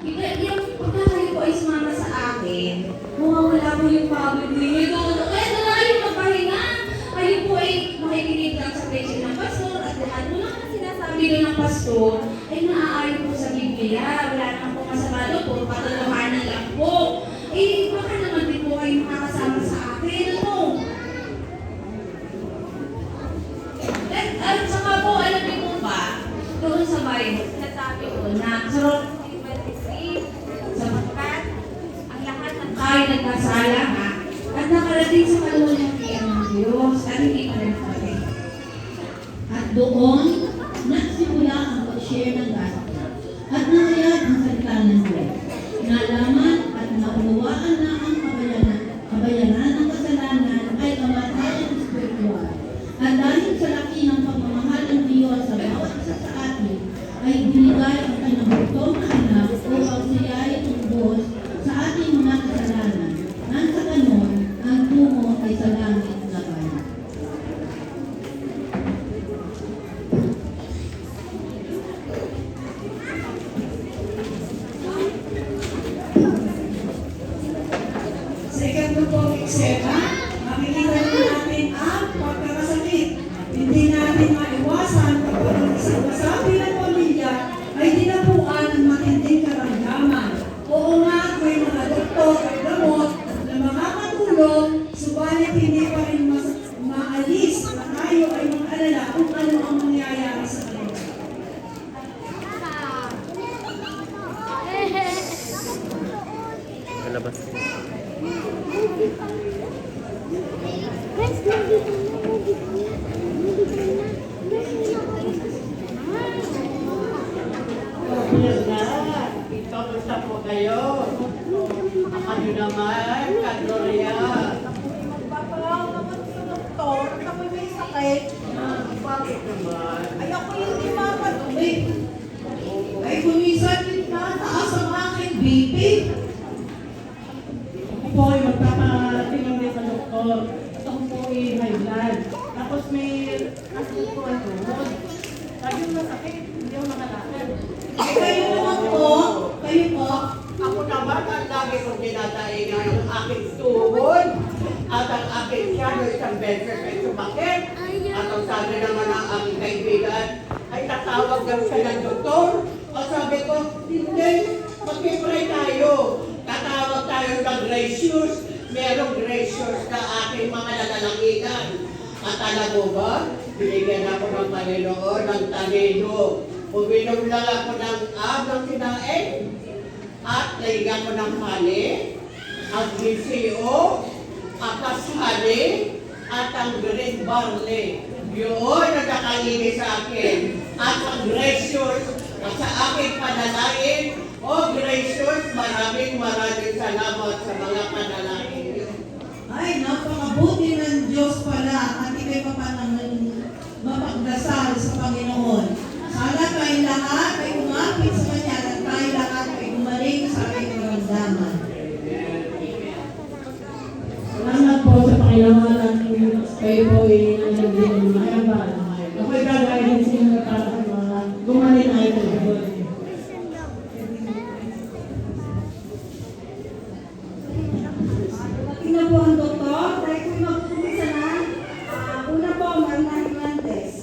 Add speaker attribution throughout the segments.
Speaker 1: Yung pagka kayo po ay sumama sa akin, mawawala po yung pagod ninyo doon. Kaya doon na kayo magpahinga. Kayo po ay makikinig lang sa preaching ng pastor at lahat mo lang ang sinasabi doon ng pastor ay naaayon po sa Biblia. Wala naman po masama doon, puro katotohanan lang po. Eh, baka naman din po kayo makakasama sa akin. Ano? At saka po, alam niyo po ba, doon sa Bible, sinasabi ko na sa Romans 23, sapagkat ang lahat ng tayo nagkasala nga at nakarating sa kaluwalhatian ng Diyos at hindi pa rin pati.
Speaker 2: At doon, nagsimula ang pag-share ng gospel at nangayag ang salita ng Diyos. Nalaman at naunawaan na ang kabayaran ng kasalanan ay kamatayan spiritual. At dahil sa laki ng pagmamahal ng Diyos sa bawat isa sa atin, ay binigay ang kanyang bugtong na anak upang siya ay tubos sa ating mga kasalanan. Nang sa ganon, ang tungo ay sa langit na bayan.
Speaker 3: Second po eksena, makikita natin ang pagkakasakit. Hindi natin maiwasan kapag ang isang kasabi ng pamilya ay dinapuan ng matinding karamdaman. Oo nga, may mga doktor at gamot na makakatulong, subalit hindi pa rin maalis na tayo ay mag-alala kung ano ang mangyayari sa kanila.
Speaker 4: Kalabas.
Speaker 5: Guys,
Speaker 6: Kamusta po kayo? Ano naman, Kagloria?
Speaker 3: Magpapalaw naman sa doktor, at ako'y may sakit.
Speaker 6: Bakit naman?
Speaker 3: Ay ako yung imakatuli. Ay kumisan din na, taas ang aking BP.
Speaker 7: Ako po ay magpapatingin din sa doktor. At ako po ay high blood. Tapos may asking po ang tuhod. Sabi yung masakit, hindi ako makalakad.
Speaker 3: Ay kayo naman po, kayo po.
Speaker 6: Ako naman, ang lagi kong dinadaingan ang aking tuhod at ang aking siyano isang beses ay sumakit. At ang sabi naman ng aking kaibigan ay tatawag daw siya ng doktor. O sabi ko, hindi, mag-pray tayo. Tatawag tayo ng gracious. Merong gracious na aking mga nanalanginan. At alam mo ba, binigyan ako ng Panginoon ng talino. Uminom lang ako ng ng sinain. At naiga ko ng honey, ang GCO, atas honey, at ang green barley. Yun ang nakaibig sa akin. At ang gracious, at sa aking panalangin, gracious, maraming salamat sa mga panalangin niyo.
Speaker 3: Ay, napakabuti ng Diyos pala at ikay pa panang mapagdasal sa Panginoon. Sana tayo lahat ay umapit sa Kanya at tayo lahat ay gumaling sa ating karamdaman.
Speaker 7: Salamat po sa Panginoon at kayo po ay nalagyan ng mga bala. Ako'y gagawin sa inyo para sa mga gumaling na ito.
Speaker 3: Tingnan po ang doktor. Dahil kung mag-umisa na, una po, Marna Hernandez.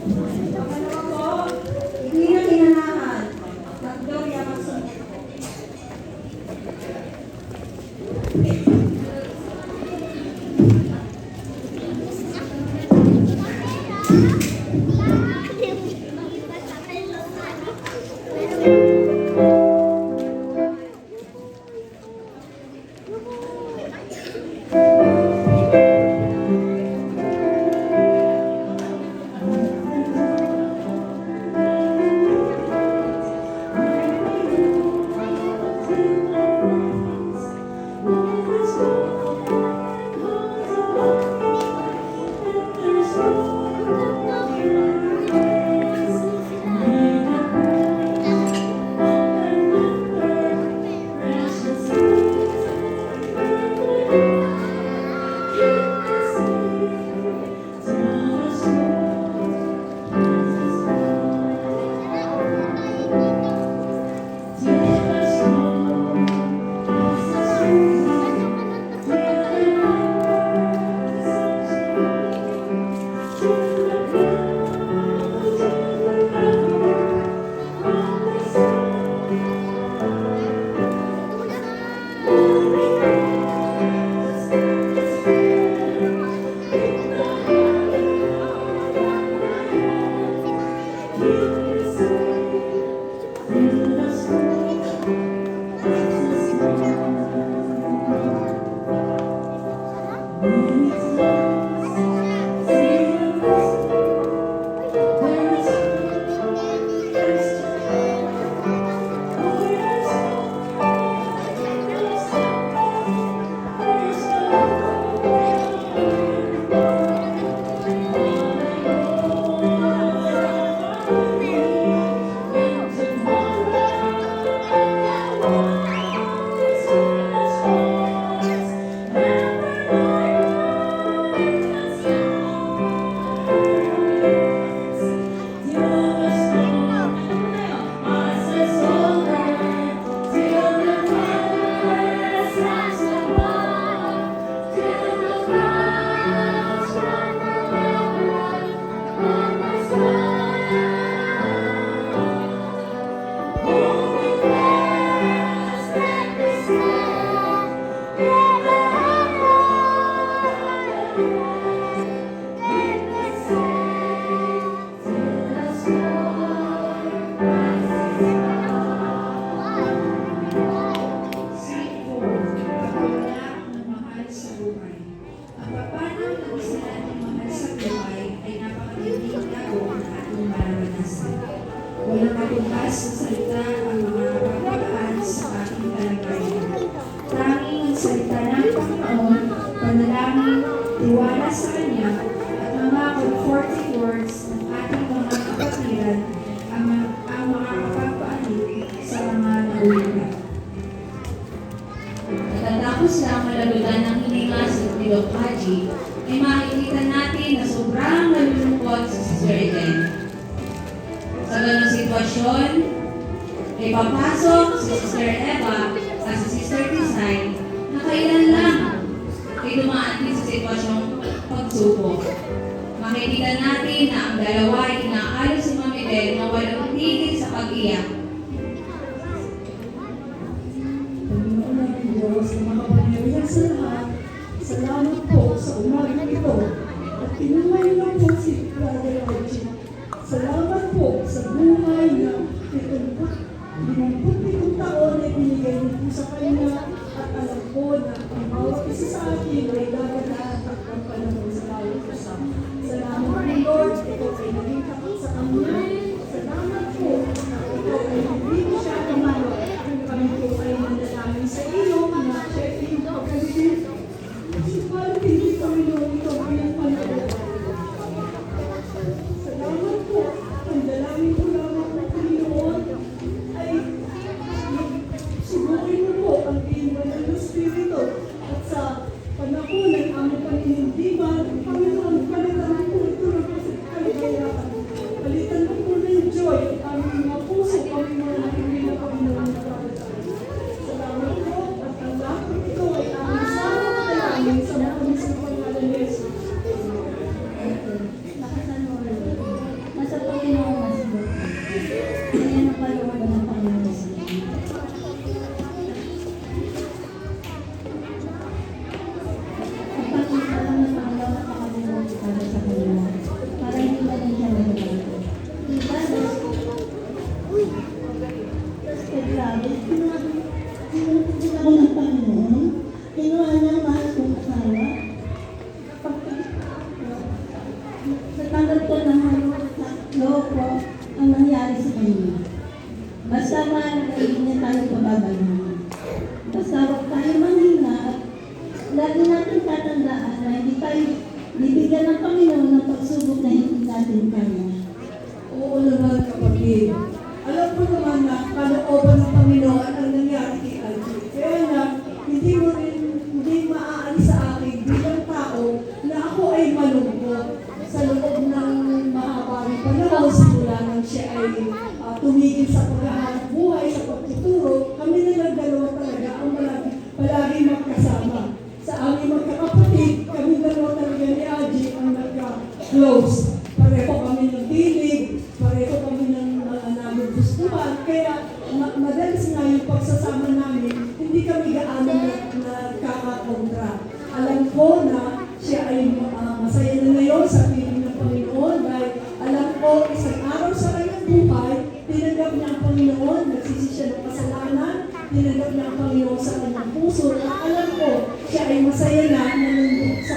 Speaker 3: Pangalawa po, hindi na kinanahan. Gloria Mason.
Speaker 1: salita ang mga kapagaan sa ating kalagayan. Tanging ang salita ng Panginoon, panalangin, tiwala sa Kanya, at mga comforting words ng ating mga kapatiran ang mga kapagpaanib sa mga nauulat. Natatapos lang malaludan ng hininga ni Doc Haji, ay makikita natin na sobrang nalulungkot si Sister Eden. Sa ganong sitwasyon, ay papasok si Sister Eva at si Sister Design na kailan lang ay dumaan din sa sitwasyong pagsubok. Makikita natin na ang dalawa ay inaalok si Ma'am Eden na walang tigil sa pag-iyak.
Speaker 3: Panginoon natin Diyos na makapangyarihan sa lahat, salamat po sa umagang ito at pinumay lang po si Brother Archie. Salamat po sa buhay na 50 taon na binigay niyo po sa kanya at alam ko na ang bawat isa sa atin ay dadaan at ang panahon sa bawat isa. Salamat po Lord, ito ay naging kapit sa kanya. Salamat po na ito ay hindi siya tumawa. Kami po ay nandalangin sa iyo na siya ay iyong pagkalit. Kasi parang hindi kami noon ito bilang panahon. Salamat po. Ang dalangin ko lamang po Panginoon ay subukin mo po ang iyong banal na Espiritu at sa panahon ng aming paninindigan, Panginoon, palitan mo po ito ng kaligayahan. Palitan mo po ng joy ang aming mga puso, aming mga nakikinig na Panginoon na kapatid. Salamat po at ang lahat ng ito ay aming sama na dalangin sa mga sa pangalan ni Jesus.
Speaker 2: Nasa Panginoon ang sagot. Kaya napaloob ng Panginoon sa atin. Kapag alam ng Panginoon na pakabubuti para sa Kanya, para hindi ba din siya nagbabago. Diba? Tapos kay grabe, pinagpapagod ako ng Panginoon. Kinuha niya ang mahal kong asawa. Natanggap ko na loob ko ang nangyari sa kanya. Basta mahal na hindi niya tayo pababayaan. Basta huwag tayo manghina at lagi natin tatandaan na hindi tayo bibigyan ng Panginoon ng pagsubok na hindi natin kaya.
Speaker 3: Oo naman kapatid. Alam ko naman na kalooban ng Panginoon ang nangyari kay Alfie. Kaya na, hindi maaalis sa akin bilang tao na ako ay malungkot sa loob ng mahabang panahon simula nang siya ay tumigil sa paghahanap buhay, sa pagtuturo. Kami na dalawa talaga ang palagi magkasama. Sa aming magkakapatid, kami dalawa talaga ni Aji ang nagka-close. Pareho kami ng tinig, pareho kami ng namin gustuhan. Kaya madalas nga yung pagsasama namin, hindi kami gaano nagkakakontra. Alam ko na siya ay masaya na ngayon sa piling ng Panginoon dahil alam ko isang araw sa kanyang buhay, tinanggap niya ang Panginoon, nagsisi siya ng kasalanan, tinanggap niya ang Panginoon sa kanyang puso. At alam ko, siya ay masaya na nandun sa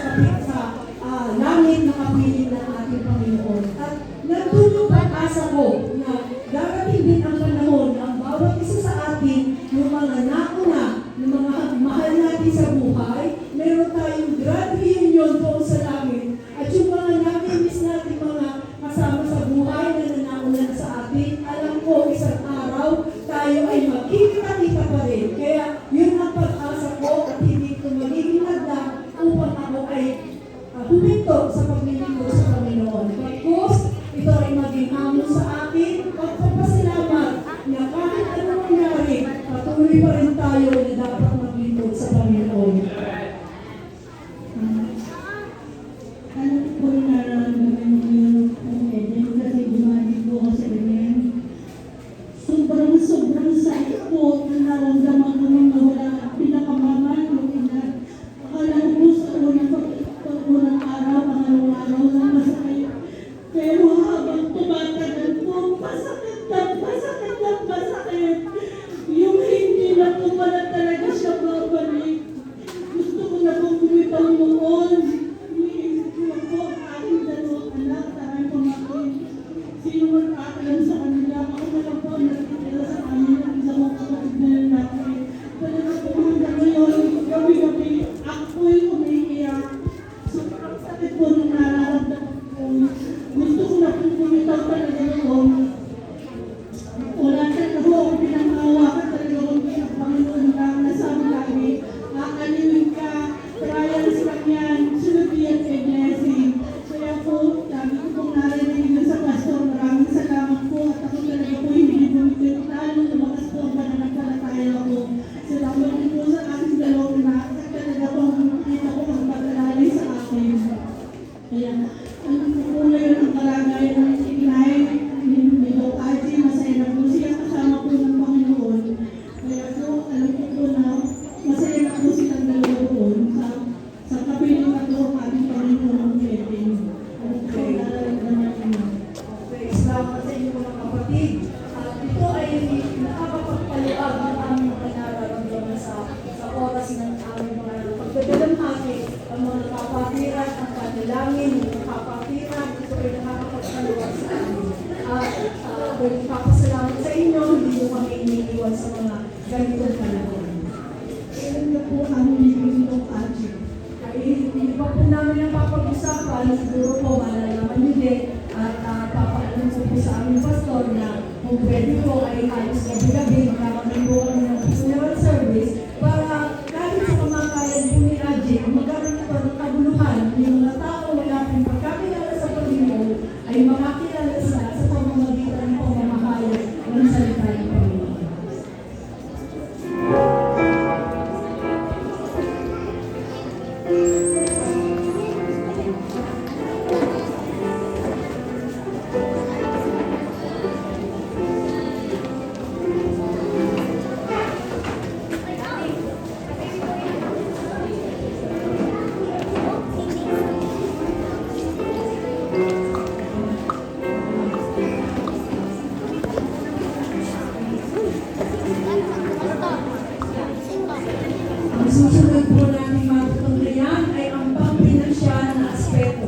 Speaker 3: langit na kapiling ng ating Panginoon. At nandun yung pag-asa ko na darating din ang panahon na ang bawat isa sa atin, yung mga nauna, yung mga mahal natin sa buhay, meron tayong grand reunion doon sa langit. At yung mga nami-miss natin mga kasama sa buhay na nanauna na sa atin, alam ko isang araw tayo ay magkikita-kita pa rin. Kaya yun ang pag-asa ko at hindi ko magiging handa upang ako ay huminto sa paglilingkod sa Panginoon. Pagkos, ito ay maging hamon sa akin wala talaga ho akong pinanghawakan, talaga akong pinagpanginoon lang na sabi lagi, aaliwin ka, trials lang yan, sunod yan kay blessing. Kaya po, sabi ko pong narinig yun sa pastor, maraming salamat po at ako talaga po hindi bumitin, lalo lumakas po ang pananampalataya ko. Salamat din po sa aking dalawang na at talaga po nakita ko ang pag-alali sa akin. Kaya, ano po ngayon ang kalagayan ng inay, ni Doc Aji, masaya na po siya kasama po ng Panginoon. Kaya po, alam ko po na masaya na po silang dalawa doon sa kapiling na po ang ating Panginoon ang wedding. Ano po nararamdaman niyo?
Speaker 4: Okay, salamat sa inyo mga kapatid. Ito ay nakakapagpaluag ng aming mga nararamdaman sa oras ng aming mga pagdadalamhati, ang mga nakapatiran, ang panalangin, ang nakapatiran, ito ay nakakapagpaluag sa amin. Nagpapasalamat sa inyo, hindi nyo kami iniiwan sa mga ganitong panahon.
Speaker 3: Kailan na po ang meeting ni Doc Aji?
Speaker 4: Ay, hindi pa po namin napapag-usapan, siguro po malalaman nyo din at papaalam ko po sa aming pastor na kung pwede po ay halos gabi-gabi magkakaroon po kami ng funeral service para kahit sa kamakayan po ni Ajay, magkaroon po ng kabuluhan yung mga tao wala pong pagkakilala sa Panginoon ay makakilala sila sa pamamagitan ng pamamahayan ng salita ng Panginoon. Ang susunod po natin matutunghayan ay ang pangpinansiyal na aspeto.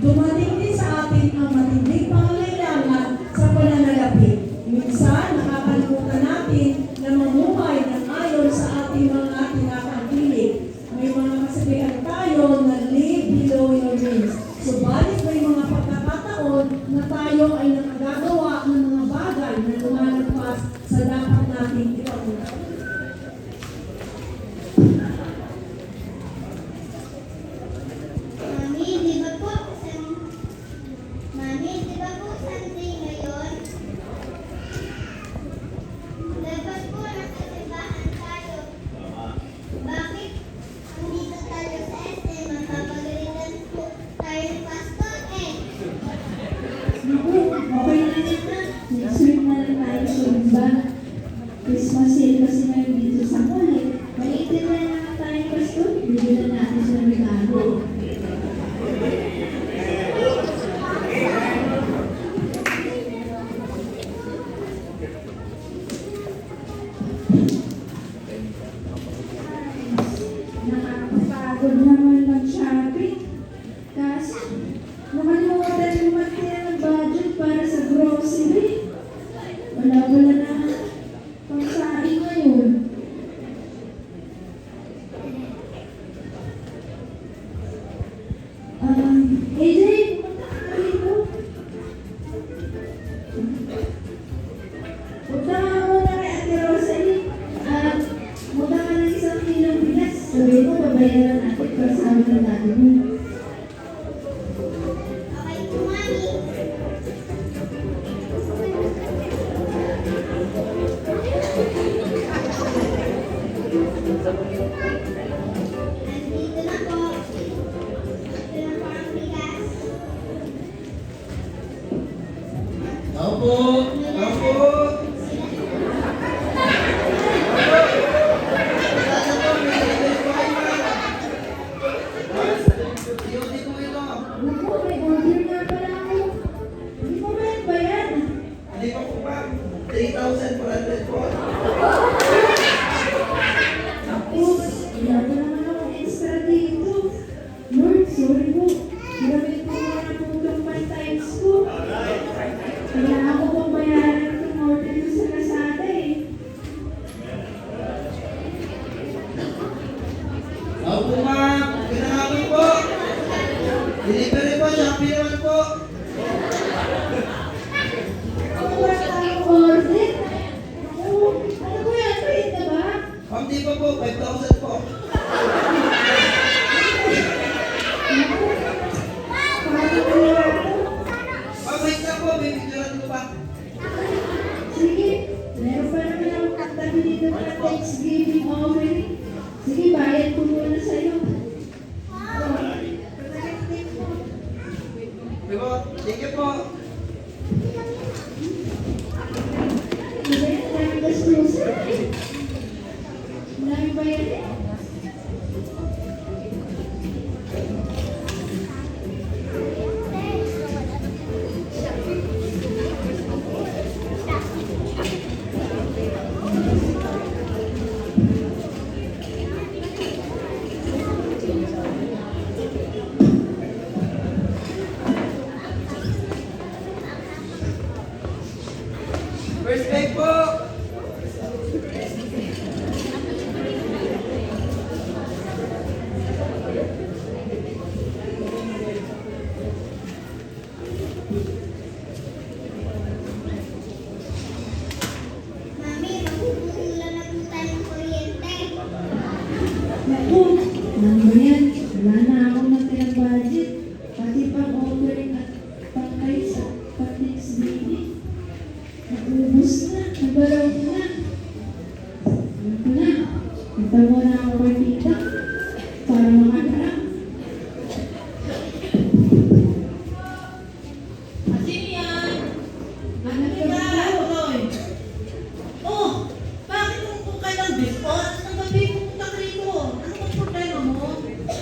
Speaker 4: Dumating din sa atin ang matinding pangangailangan sa pananalapi. Minsan, nakakalimutan natin na mamuhay ng ayon sa ating mga tinatangkilik. May mga kasabihan tayo na live below your means. Subalit may mga pagkakataon na tayo ay nakagagawa ng mga bagay na lumalagpas sa dapat nating ipagpunta.
Speaker 5: Mami, di ba po Sunday ngayon? Dapat po nasa tayo. Bakit? Andito tayo sa SM, mapapagalitan po tayo ng pastor eh.
Speaker 2: Naku, okay na yun na. Next week na lang tayo sa iba. Christmas sale kasi ngayon dito sa mall eh. Malitin na naman tayo, Pastor. Bigyan na natin sa regalo. Nakakapagod naman mag-shopping. Kasi, nakalimutan naman kaya ng budget para sa grocery. Wala na pangsaing ngayon. AJ, pumunta ka na rito. Punta ka muna kay Ate Rosalie. At punta ka ng 1 kilong bigas. Sabi ko, babayaran natin para sa amin ng dati mo.
Speaker 5: Okay po, Mami. Nandito na po. Ito na po ang bigas.
Speaker 8: Opo, opo.
Speaker 2: Naku, may order nga pala ako. Hindi ko ba ba yan?
Speaker 8: Hindi pa po ba? 3,400 po.
Speaker 2: Naku, wala pa naman akong extra dito. Lord, sorry po. Grabe po na po itong times ko. Kailangan ko pong bayaran itong order ko sa Lazada eh.
Speaker 8: Opo ma'am, pinangalan po. Delivery po, Shopee naman po. Thank you po.
Speaker 2: Hindi, maraming gastusin. Maraming bayarin.
Speaker 8: First break po.
Speaker 5: Mami, magpupulan na po tayo ng kuryente.
Speaker 2: Naku, alam mo yan, wala na akong natirang budget. Pati pang ordering at pangkay sa patics baby. Naubos na, nagalaw na. Ano ko na, ito muna ako kay tita para makakarap. Asin yan? Anak ka ba? Oh, bakit kung kailang biscuit? Ang gabi pumunta ka rito. Ano bang problema mo?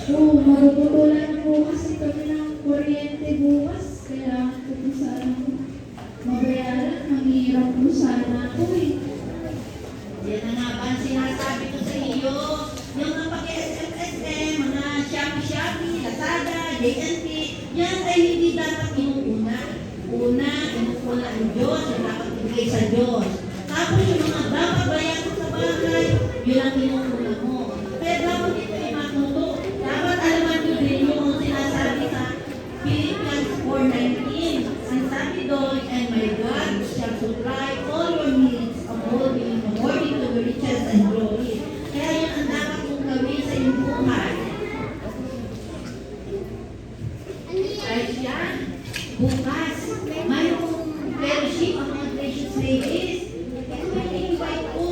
Speaker 2: Oo, marututulan po kasi kami ng kuryente bukas. Kailangan ko po sana mabayaran. Manghihirap po sana ako eh. Yan na nga ba ang sinasabi ko sa iyo? Yung mga pag-SMSM, mga Shopee, Lazada, JNT, yan ay hindi dapat inuuna. Una, inuuna ang Diyos, yung dapat ibigay sa Diyos. Tapos yung mga dapat bayaran sa bahay, yun ang inuuna mo. Kaya dapat ito ay matuto. Dapat alaman nyo din yung sinasabi sa Philippians 4:19. Ang sabi doon, and my God shall supply all your needs according to the riches and glory. Kaya yun ang dapat mong gawin sa iyong buhay. Ay siya, bukas, mayroong fellowship ang mga gracious ladies. Ito may invite ko.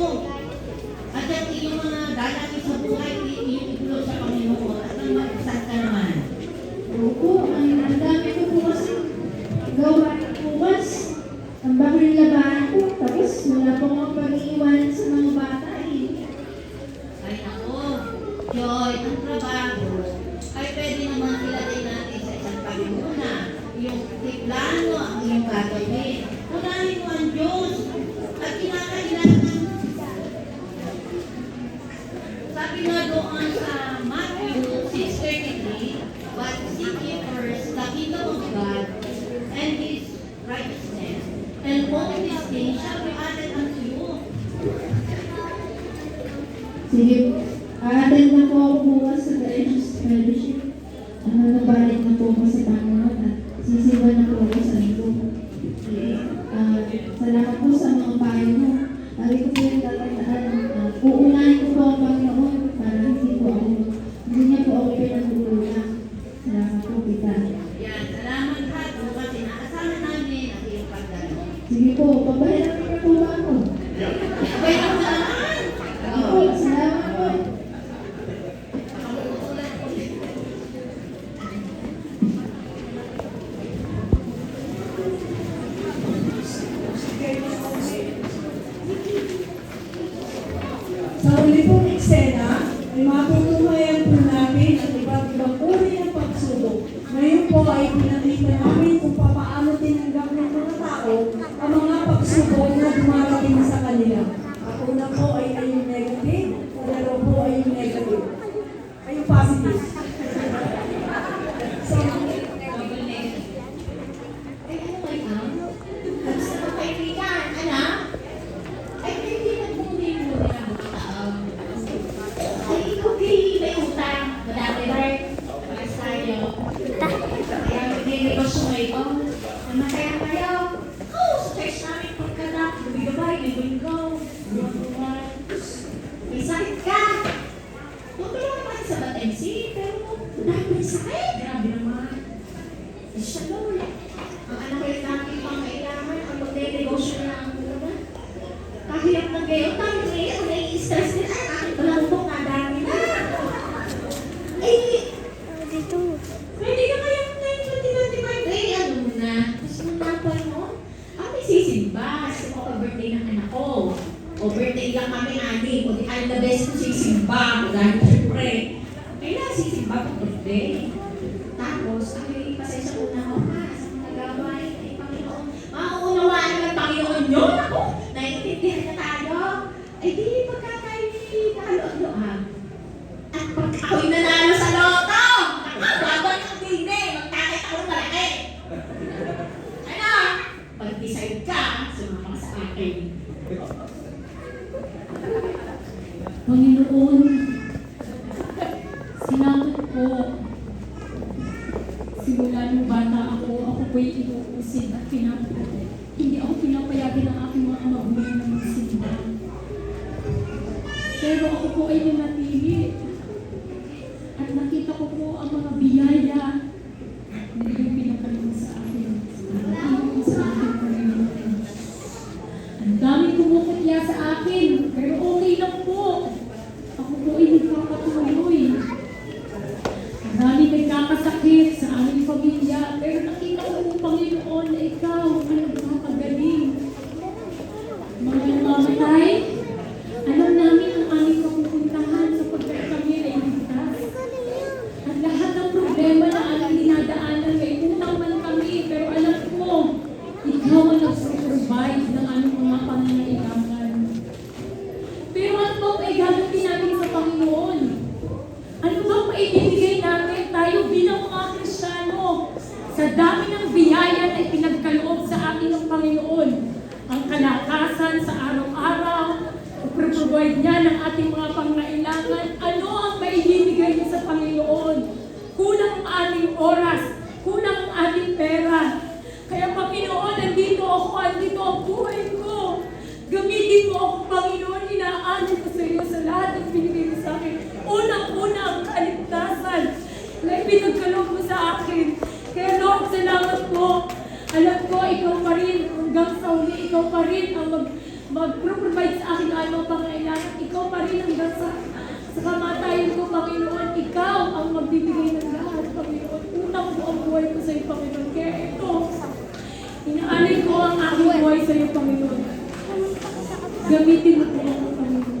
Speaker 2: At ang iyong mga dalangin sa buhay, iulo sa Panginoon. At ang mag-isang ka naman. Opo, ang dami ko po kasi gawa ng bukas. Ang bago yung labahan ko. Tapos wala po akong pag-iiwanan sa mga bata eh. Ay ako, Joy, ang trabaho ay pwede naman ilagay natin sa isang pagmuna. Yung plano ang iyong gagawin. Unahin mo ang Diyos at kinakailangan. Sabi nga doon sa Matthew 6:33, but seek ye first the kingdom of God and His righteousness, and all these things shall be added unto you. Sige, a-attend na po ako bukas sa Gracious Fellowship. Nabalik na po ako sa Panginoon at sisiwan na po ako sa linggo. Salamat po sa mga payo mo. Lagi ko po yung tatandaan. Uunahin ko po ang Panginoon para hindi niya po ako pinagulungan. Salamat po, Tita. Yan, salamat ha. Bukas inaasahan namin ang iyong pagdalo. Sige po, pabayaran niyo po ba ako? Pabayaran mo naman! Oo, salamat po.
Speaker 4: Sa uli pong eksena, ay matutuhayan po namin ang iba't ibang uri ng pagsubok. Ngayon po ay pinakita namin kung paano tinanggap ng mga tao ang mga pagsubok na dumarating sa kanila. Ang una po ay yung negative, ang dalawa po ay yung negative. Ay yung positive. So,
Speaker 2: Ay, ano kayo, ma'am? Gusto ko kaibigan, anak? Ay, kaibigan mo din mo na ay, ikaw kayo may utang. Madami rin. Palas tayo. Kaya magnegosyo kayo. Masaya kayo. Oo, sa church namin pagkanak. Gabay-gabay, linggo-linggo. Buwan-buwan. May sakit ka. Tutulungan naman sa Bat-MC, pero dahil may sakit. Grabe naman. Siya Lord. Ang anak ko yung lagi pang kailangan ang magnegosyo na ang naman. Kahirap na gayon, tayo ngayon, nai-stress din. Ay, aking balangkong nadami na. Ay, pwede ka kaya ng 2025 ano mo na? sisimba sa birthday ng anak ko. O birthday lang kami, ani. O di ang the best ko sisimba. Dahil syempre, kailangan sisimba pag birthday. Tapos, ay, pasensya ko na ako sa mga gawin ay Panginoon. Mauunawaan ng Panginoon yun. Ako, naiintindihan na tayo. Ay di, pagkakain ni Kaloan. At pag ako'y nanalo sa loto, nakababal ang dine, magkakita ko ng malaki. Ano? Pag-decide ka, sumama ka sa akin.
Speaker 9: Panginoon, salamat po. Simula nung bata ako po'y inuusin at hindi ako pinapayagan ng aking mga magulang na magsimba. Pero ako po ay nanatili. At nakita ko po ang mga biyaya na iyong pinagkaloob sa akin. Nakatingin sa akin, Panginoon. Ang daming kumukutya sa akin, pero okay lang po. Ako po ay nagpapatuloy. Ang daming nagkakasakit sa aming pamilya, pero nakita ko po, Panginoon, na ikaw ang nagpapagaling. Mga namamatay, alam namin ang aming kapupuntahan sapagkat kami ay ligtas. At lahat ng problema na aming dinadaanan, may utang man kami, pero alam ko, ikaw ang nag-provide ng aming mga pangangailangan. Pero ano bang maigagawin natin sa Panginoon? Ano bang maibibigay natin tayo bilang mga Kristiyano? Sa dami ng biyaya na ipinagkaloob sa atin ng Panginoon, ang kalakasan sa araw-araw, provide niya ng ating mga pangailangan, ano ang maibibigay niya sa Panginoon? Kulang ang ating oras, kulang ang ating pera. Kaya Panginoon, andito ang buhay ko. Gamitin mo ako, Panginoon, inaanin ko sa iyo sa lahat ng binigay mo sa akin. Unang-una ang kaligtasan na ipinagkaloob mo sa akin. Kaya Lord, salamat po. Alam ko, ikaw pa rin, hanggang sa huli, ikaw pa rin ang mag-provide sa akin ng mga pangailangan. Ikaw pa rin hanggang sa kamatayan ko, Panginoon. Ikaw ang magbibigay ng lahat, Panginoon. Unang ko ang buhay ko sa iyo, Panginoon. Kaya ito, inaalay ko ang aking buhay sa iyo, Panginoon. Gamitin mo po ako, Panginoon.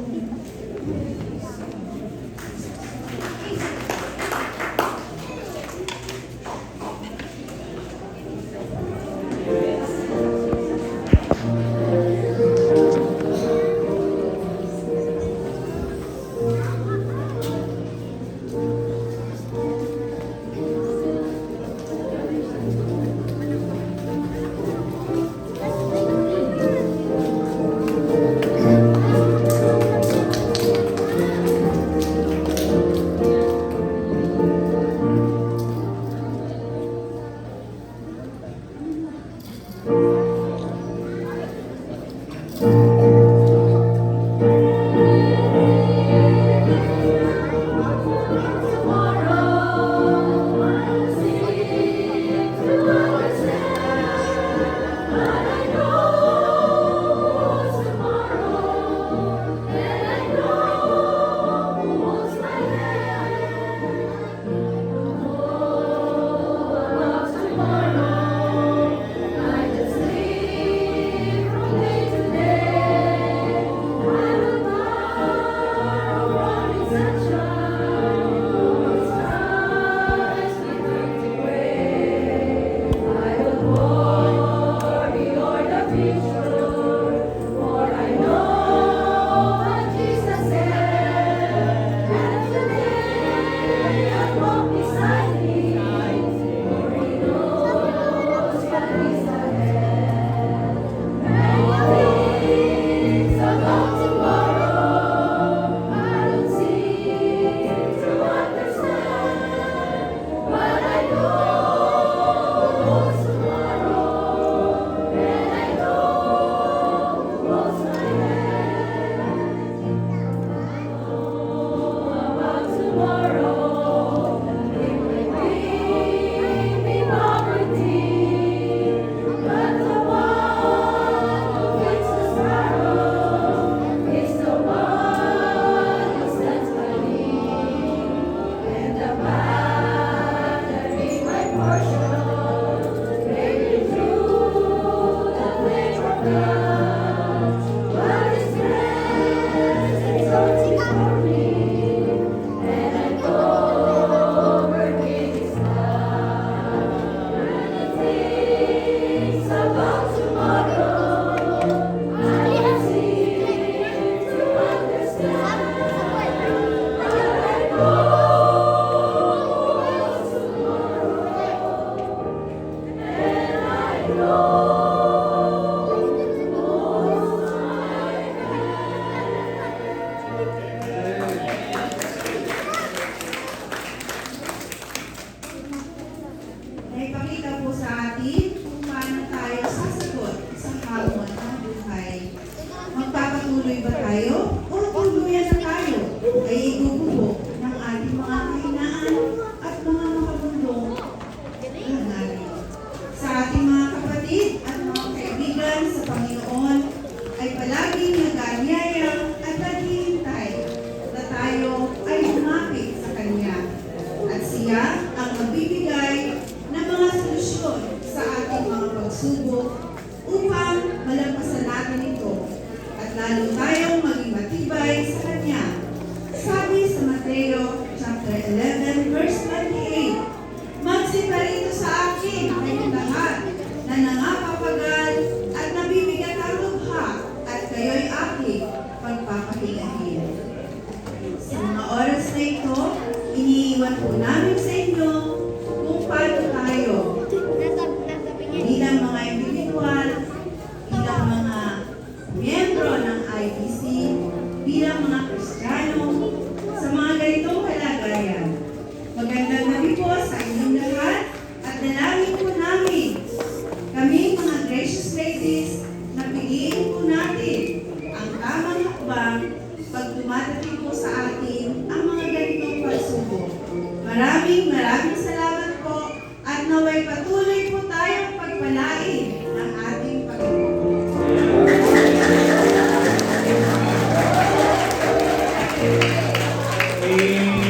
Speaker 3: Naipakita po sa atin kung paano tayo sasagot sa hamon ng buhay. Magpapatuloy ba tayo o tuluyan na tayo ay igugubo ng ating mga kahinaan at mga makabundong hangarin. Sa ating mga kapatid at mga kaibigan sa Panginoon ay palaging nag-aanyaya at naghihintay na tayo ay lumapit sa Kanya at siya ang magbibigay ng mga solusyon sa ating mga pagsubok upang malampasan natin ito at lalo tayong maging matibay sa Kanya. Sabi sa Mateo chapter 11 verse 28, "Magsiparito sa akin kayong lahat na nangapapagal at nabibigat ang lubha at kayo'y aking pagpapahingahin." Sa mga oras na ito, iniiwan po namin sa inyo kung paano tayo bilang mga individual, bilang mga miyembro ng IBC, bilang mga Kristiyano, sa mga ganitong kalagayan. Magandang gabi po sa inyong lahat at dalangin po namin kami mga gracious ladies na piliin po natin ang tamang hakbang pag dumadating po sa atin ang mga ganitong pagsubok. Maraming salamat po at naway patuloy po tayong pagpalain ng ating Panginoon.